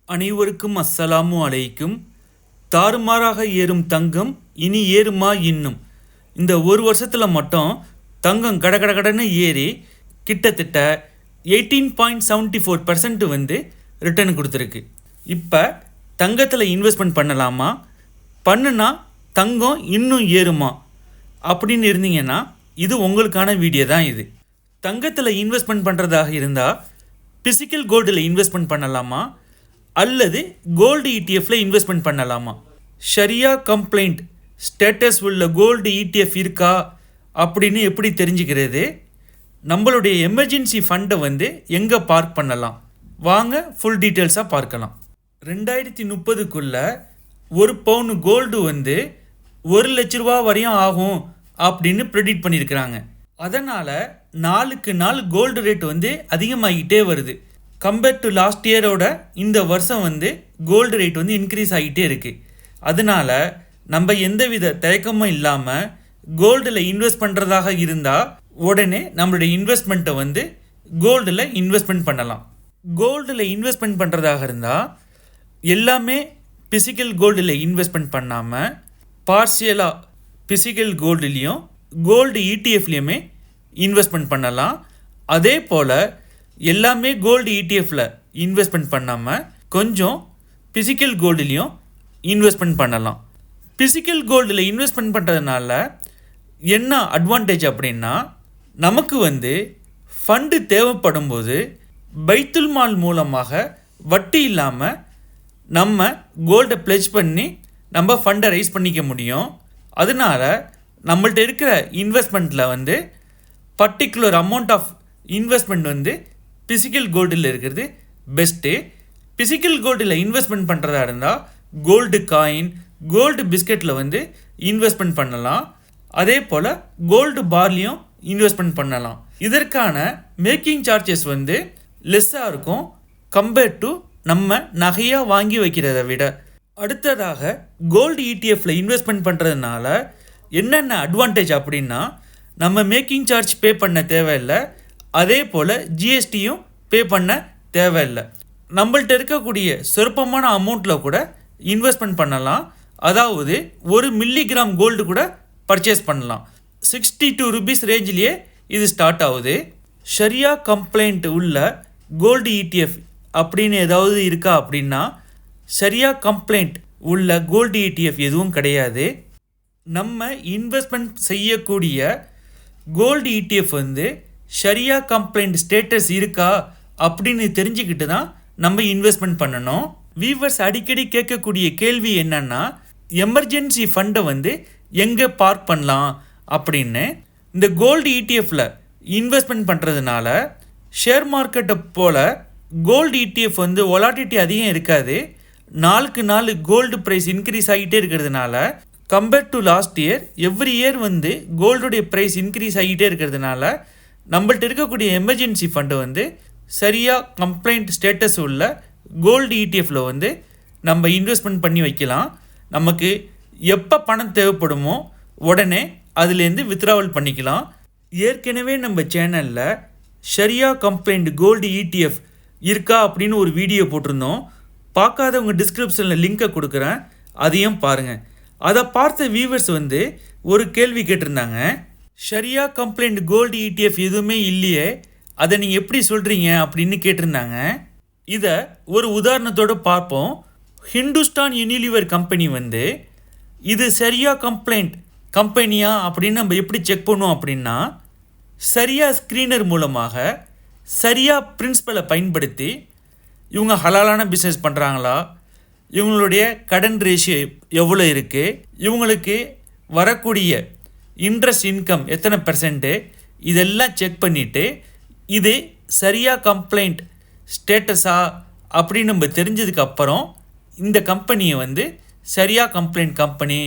அனைவருக்கும் அஸ்ஸலாமு அலைக்கும். தாறுமாறாக ஏறும் தங்கம் இனி ஏறுமா இன்னும். இந்த ஒரு வருஷத்தில் மட்டும் தங்கம் கடகடன்னு ஏறி கிட்டத்தட்ட 18.74% வந்து ரிட்டர்ன் கொடுத்துருக்கு. இப்போ தங்கத்தில் இன்வெஸ்ட்மெண்ட் பண்ணலாமா, பண்ணுனா தங்கம் இன்னும் ஏறுமா அப்படின்னு இருந்தீங்கன்னா இது உங்களுக்கான வீடியோ தான். இது தங்கத்தில் இன்வெஸ்ட்மெண்ட் பண்ணுறதாக இருந்தால் பிசிக்கல் கோல்டில் இன்வெஸ்ட்மெண்ட் பண்ணலாமா அல்லது கோல்டு இடிஎஃப்ல இன்வெஸ்ட்மெண்ட் பண்ணலாமா, ஷரியா கம்ப்ளைண்ட் ஸ்டேட்டஸ் உள்ள கோல்டு இடிஎஃப் இருக்கா அப்படின்னு எப்படி தெரிஞ்சுக்கிறது, நம்மளுடைய எமர்ஜென்சி ஃபண்டை வந்து எங்கே பார்க் பண்ணலாம், வாங்க ஃபுல் டீட்டெயில்ஸாக பார்க்கலாம். 2030க்குள்ள ஒரு பவுன் கோல்டு வந்து 1 லட்ச ரூபா வரையும் ஆகும் அப்படின்னு ப்ரெடிக்ட் பண்ணியிருக்கிறாங்க. அதனால் நாளுக்கு நாள் கோல்டு ரேட் வந்து அதிகமாகிட்டே வருது. கம்பேர்ட் டு லாஸ்ட் இயரோட இந்த வருஷம் வந்து கோல்டு ரேட் வந்து இன்க்ரீஸ் ஆகிட்டே இருக்குது. அதனால் நம்ம எந்தவித தயக்கமும் இல்லாமல் கோல்டில் இன்வெஸ்ட் பண்ணுறதாக இருந்தால் உடனே நம்மளுடைய இன்வெஸ்ட்மெண்ட்டை வந்து கோல்டில் இன்வெஸ்ட்மெண்ட் பண்ணலாம். கோல்டில் இன்வெஸ்ட்மெண்ட் பண்ணுறதாக இருந்தால் எல்லாமே பிசிக்கல் கோல்டில் இன்வெஸ்ட்மெண்ட் பண்ணாமல் பார்சியலாக பிசிக்கல் கோல்டுலேயும் கோல்டு இடிஎஃப்லேயுமே இன்வெஸ்ட்மெண்ட் பண்ணலாம். அதே போல் எல்லாமே கோல்டு இடிஎஃப்பில் இன்வெஸ்ட்மெண்ட் பண்ணாமல் கொஞ்சம் பிசிக்கல் கோல்டுலேயும் இன்வெஸ்ட்மெண்ட் பண்ணலாம். பிசிக்கல் கோல்டில் இன்வெஸ்ட்மெண்ட் பண்ணுறதுனால என்ன அட்வான்டேஜ் அப்படின்னா, நமக்கு வந்து ஃபண்டு தேவைப்படும் போது பைத்துல் மால் மூலமாக வட்டி இல்லாமல் நம்ம கோல்டை ப்ளெஜ் பண்ணி நம்ம ஃபண்டை ரைஸ் பண்ணிக்க முடியும். அதனால் நம்மள்ட்ட இருக்கிற இன்வெஸ்ட்மெண்ட்டில் வந்து பர்டிகுலர் அமௌண்ட் ஆஃப் இன்வெஸ்ட்மெண்ட் வந்து பிசிக்கல் கோல்டில் இருக்கிறது பெஸ்ட்டு. பிசிக்கல் கோல்டில் இன்வெஸ்ட்மெண்ட் பண்ணுறதா இருந்தால் கோல்டு காயின், கோல்டு பிஸ்கெட்டில் வந்து இன்வெஸ்ட்மெண்ட் பண்ணலாம். அதே போல் கோல்டு பார்லையும் இன்வெஸ்ட்மெண்ட் பண்ணலாம். இதற்கான மேக்கிங் சார்ஜஸ் வந்து லெஸ்ஸாக இருக்கும் கம்பேர்ட் டு நம்ம நகையாக வாங்கி வைக்கிறத விட. அடுத்ததாக கோல்டு இடிஎஃப்பில் இன்வெஸ்ட்மெண்ட் பண்ணுறதுனால என்னென்ன அட்வான்டேஜ் அப்படின்னா, நம்ம மேக்கிங் சார்ஜ் பே பண்ண தேவையில்லை, அதே போல் ஜிஎஸ்டியும் பே பண்ண தேவையில்லை. நம்மள்ட்ட இருக்கக்கூடிய சொற்பமான அமௌண்ட்டில் கூட இன்வெஸ்ட்மெண்ட் பண்ணலாம். அதாவது 1 மில்லிகிராம் கோல்டு கூட பர்ச்சேஸ் பண்ணலாம். 62 rupees ரேஞ்சிலேயே இது ஸ்டார்ட் ஆகுது. ஷரியா கம்ப்ளைண்ட் உள்ள கோல்டு இடிஎஃப் அப்படின்னு ஏதாவது இருக்கா அப்படின்னா ஷரியா கம்ப்ளைண்ட் உள்ள கோல்டு இடிஎஃப் எதுவும் கிடையாது. நம்ம இன்வெஸ்ட்மெண்ட் செய்யக்கூடிய கோல்டு இடிஎஃப் வந்து ஷரியா கம்ப்ளைண்ட் ஸ்டேட்டஸ் இருக்கா அப்படின்னு தெரிஞ்சுக்கிட்டு தான் நம்ம இன்வெஸ்ட்மெண்ட் பண்ணணும். வீவர்ஸ் அடிக்கடி கேட்கக்கூடிய கேள்வி என்னன்னா, எமர்ஜென்சி ஃபண்டை வந்து எங்கே பார்க் பண்ணலாம் அப்படின்னு. இந்த கோல்டு இடிஎஃப்பில் இன்வெஸ்ட்மெண்ட் பண்ணுறதுனால ஷேர் மார்க்கெட்டை போல் கோல்டு இடிஎஃப் வந்து வொலாட்டிலிட்டி அதிகம் இருக்காது. நாளுக்கு நாள் கோல்டு ப்ரைஸ் இன்க்ரீஸ் ஆகிட்டே இருக்கிறதுனால compared to last year every year வந்து கோல்டுடைய ப்ரைஸ் இன்க்ரீஸ் ஆகிட்டே இருக்கிறதுனால நம்மள்ட்ட இருக்கக்கூடிய எமர்ஜென்சி ஃபண்டை வந்து சரியாக கம்ப்ளைண்ட் ஸ்டேட்டஸ் உள்ள கோல்டு இடிஎஃப்பில் வந்து நம்ம இன்வெஸ்ட்மெண்ட் பண்ணி வைக்கலாம். நமக்கு எப்போ பணம் தேவைப்படுமோ உடனே அதுலேருந்து வித்ட்ராவல் பண்ணிக்கலாம். ஏற்கனவே நம்ம சேனலில் ஷரியா கம்ப்ளைண்ட் கோல்டு இடிஎஃப் இருக்கா அப்படின்னு ஒரு வீடியோ போட்டிருந்தோம். பார்க்காதவங்க டிஸ்கிரிப்ஷனில் லிங்கை கொடுக்குறேன், அதையும் பாருங்கள். அதை பார்த்த வியூவர்ஸ் வந்து ஒரு கேள்வி கேட்டிருந்தாங்க, ஷரியா கம்ப்ளைண்ட் கோல்டு இடிஎஃப் எதுவுமே இல்லையே, அதை நீங்கள் எப்படி சொல்கிறீங்க அப்படின்னு கேட்டிருந்தாங்க. இதை ஒரு உதாரணத்தோடு பார்ப்போம். ஹிந்துஸ்தான் யூனிலிவர் கம்பெனி வந்து இது ஷரியா கம்ப்ளைண்ட் கம்பெனியா அப்படின்னு நம்ம எப்படி செக் பண்ணுவோம் அப்படின்னா, ஷரியா ஸ்க்ரீனர் மூலமாக ஷரியா பிரின்சிபலை பயன்படுத்தி இவங்க ஹலாலான பிஸ்னஸ் பண்ணுறாங்களா, இவங்களுடைய கடன் ரேஷியோ எவ்வளோ இருக்குது, இவங்களுக்கு வரக்கூடிய இன்ட்ரெஸ்ட் இன்கம் எத்தனை %, இதெல்லாம் செக் பண்ணிவிட்டு இது ஷரியா கம்ப்ளைண்ட் ஸ்டேட்டஸா அப்படின்னு நம்ம தெரிஞ்சதுக்கப்புறம் இந்த கம்பெனியை வந்து ஷரியா கம்ப்ளைண்ட் கம்பெனி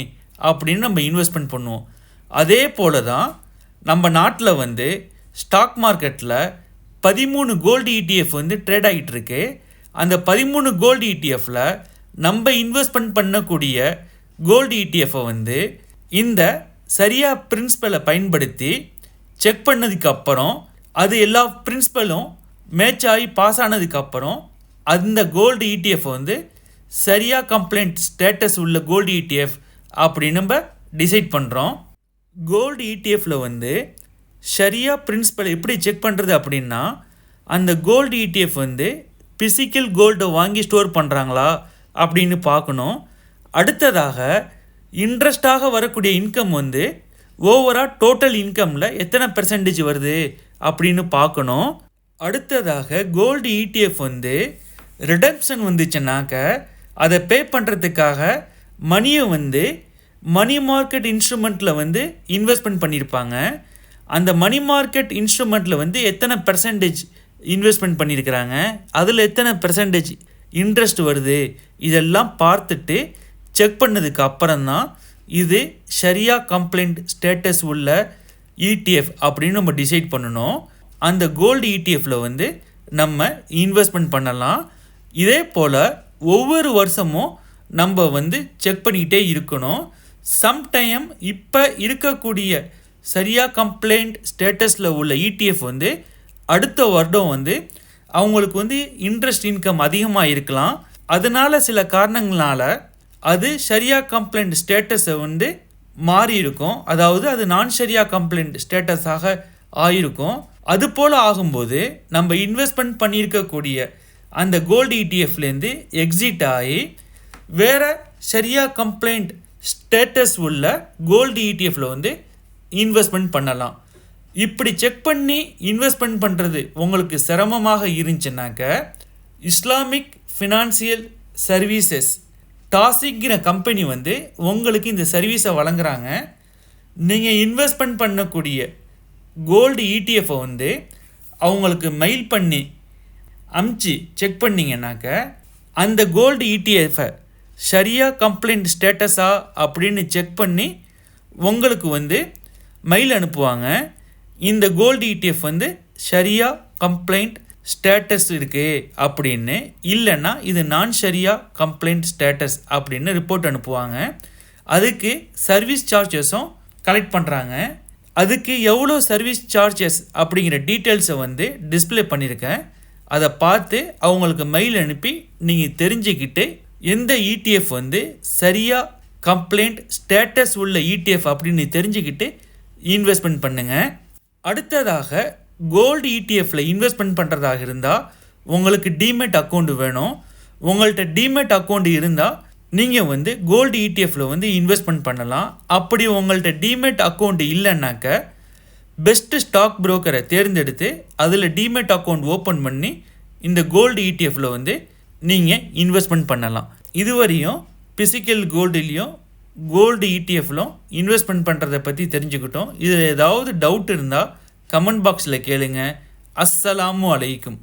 அப்படின்னு நம்ம இன்வெஸ்ட்மெண்ட் பண்ணுவோம். அதே போல் தான் நம்ம நாட்டில் வந்து ஸ்டாக் மார்க்கெட்டில் 13 கோல்டு இடிஎஃப் வந்து ட்ரேட் ஆகிட்டுருக்கு. அந்த 13 கோல்டு இடிஎஃப்பில் நம்ம இன்வெஸ்ட்மெண்ட் பண்ணக்கூடிய கோல்டு இடிஎஃப்பை வந்து இந்த ஷரியா பிரின்சிபலை பயன்படுத்தி செக் பண்ணதுக்கப்புறம் அது எல்லா பிரின்சிபலும் மேட்ச் ஆகி பாஸ் ஆனதுக்கப்புறம் அந்த கோல்டு ETF வந்து சரியா கம்ப்ளைண்ட் ஸ்டேட்டஸ் உள்ள கோல்டு ETF அப்படின்னு நம்ம டிசைட் பண்ணுறோம். கோல்டு ETFல வந்து ஷரியா பிரின்சிபல் எப்படி செக் பண்ணுறது அப்படின்னா, அந்த கோல்டு ETF வந்து பிசிக்கல் கோல்டை வாங்கி ஸ்டோர் பண்ணுறாங்களா அப்படின்னு பார்க்கணும். அடுத்ததாக இன்ட்ரெஸ்டாக வரக்கூடிய இன்கம் வந்து ஓவரால் டோட்டல் இன்கமில் எத்தனை பெர்சன்டேஜ் வருது அப்படின்னு பார்க்கணும். அடுத்ததாக கோல்டு ETF வந்து ரிடம்ஷன் வந்துச்சுன்னாக்க அதை பே பண்ணுறதுக்காக மணியை வந்து மணி மார்க்கெட் இன்ஸ்ட்ருமெண்ட்டில் வந்து இன்வெஸ்ட்மெண்ட் பண்ணியிருப்பாங்க. அந்த மணி மார்க்கெட் இன்ஸ்ட்ருமெண்ட்டில் வந்து எத்தனை பெர்சன்டேஜ் இன்வெஸ்ட்மெண்ட் பண்ணியிருக்கிறாங்க, அதில் எத்தனை பெர்சன்டேஜ் இன்ட்ரெஸ்ட் வருது, இதெல்லாம் பார்த்துட்டு செக் பண்ணதுக்கு அப்புறம்தான் இது ஷரியா கம்ப்ளைண்ட் ஸ்டேட்டஸ் உள்ள ETF அப்படின்னு நம்ம டிசைட் பண்ணணும். அந்த கோல்டு ETFல வந்து நம்ம இன்வெஸ்ட்மெண்ட் பண்ணலாம். இதே போல் ஒவ்வொரு வருஷமும் நம்ம வந்து செக் பண்ணிக்கிட்டே இருக்கணும். சம்டைம் இப்போ இருக்கக்கூடிய சரியா கம்ப்ளைண்ட் ஸ்டேட்டஸில் உள்ள ETF வந்து அடுத்த வருடம் வந்து அவங்களுக்கு வந்து இன்ட்ரெஸ்ட் இன்கம் அதிகமாக இருக்கலாம். அதனால் சில காரணங்களால் அது ஷரியா கம்ப்ளைண்ட் ஸ்டேட்டஸை வந்து மாறி இருக்கும். அதாவது அது நான் ஷரியா கம்ப்ளைண்ட் ஸ்டேட்டஸாக ஆகிருக்கும். அது போல் ஆகும்போது நம்ம இன்வெஸ்ட்மெண்ட் பண்ணியிருக்கக்கூடிய அந்த கோல்டு ETFலேருந்து எக்ஸிட் ஆகி வேறு ஷரியா கம்ப்ளைண்ட் ஸ்டேட்டஸ் உள்ள கோல்டு ETFல வந்து இன்வெஸ்ட்மெண்ட் பண்ணலாம். இப்படி செக் பண்ணி இன்வெஸ்ட்மெண்ட் பண்ணுறது உங்களுக்கு சிரமமாக இருந்துச்சுனாக்க இஸ்லாமிக் ஃபினான்சியல் சர்வீசஸ் டாசிக்கிற கம்பெனி வந்து உங்களுக்கு இந்த சர்வீஸை வழங்குறாங்க. நீங்கள் இன்வெஸ்ட்மெண்ட் பண்ணக்கூடிய கோல்டு ETFை வந்து அவங்களுக்கு மெயில் பண்ணி அமுச்சு செக் பண்ணிங்கனாக்க அந்த கோல்டு ETFை ஷரியா கம்ப்ளைண்ட் ஸ்டேட்டஸா அப்படின்னு செக் பண்ணி உங்களுக்கு வந்து மெயில் அனுப்புவாங்க. இந்த கோல்டு ETF வந்து ஷரியா கம்ப்ளைண்ட் ஸ்டேட்டஸ் இருக்குது அப்படின்னு, இல்லைன்னா இது நான் ஷரியா கம்ப்ளைண்ட் ஸ்டேட்டஸ் அப்படின்னு ரிப்போர்ட் அனுப்புவாங்க. அதுக்கு சர்வீஸ் சார்ஜஸும் கலெக்ட் பண்ணுறாங்க. அதுக்கு எவ்வளோ சர்வீஸ் சார்ஜஸ் அப்படிங்கிற டீட்டெயில்ஸை வந்து டிஸ்பிளே பண்ணியிருக்கேன். அதை பார்த்து அவங்களுக்கு மெயில் அனுப்பி நீங்கள் தெரிஞ்சுக்கிட்டு எந்த ETF வந்து சரியா கம்ப்ளைண்ட் ஸ்டேட்டஸ் உள்ள ETF அப்படின்னு தெரிஞ்சுக்கிட்டு இன்வெஸ்ட்மெண்ட் பண்ணுங்கள். அடுத்ததாக கோல்டு ETFல இன்வெஸ்ட்மெண்ட் பண்ணுறதாக இருந்தால் உங்களுக்கு டிமெட் அக்கௌண்ட் வேணும். உங்கள்கிட்ட டிமெட் அக்கௌண்ட் இருந்தால் நீங்கள் வந்து கோல்டு ETFல வந்து இன்வெஸ்ட்மெண்ட் பண்ணலாம். அப்படி உங்கள்கிட்ட டிமெட் அக்கௌண்ட் இல்லைன்னாக்க பெஸ்ட்டு ஸ்டாக் புரோக்கரை தேர்ந்தெடுத்து அதில் டிமெட் அக்கௌண்ட் ஓப்பன் பண்ணி இந்த கோல்டு ETFல வந்து நீங்கள் இன்வெஸ்ட்மெண்ட் பண்ணலாம். இதுவரையும் பிசிக்கல் கோல்டுலேயும் கோல்டு ETFலும் இன்வெஸ்ட்மெண்ட் பண்ணுறதை பற்றி தெரிஞ்சுக்கிட்டோம். இதில் ஏதாவது டவுட் இருந்தால் கமெண்ட் பாக்ஸில் கேளுங்க. அஸ்ஸலாமு அலைக்கும்.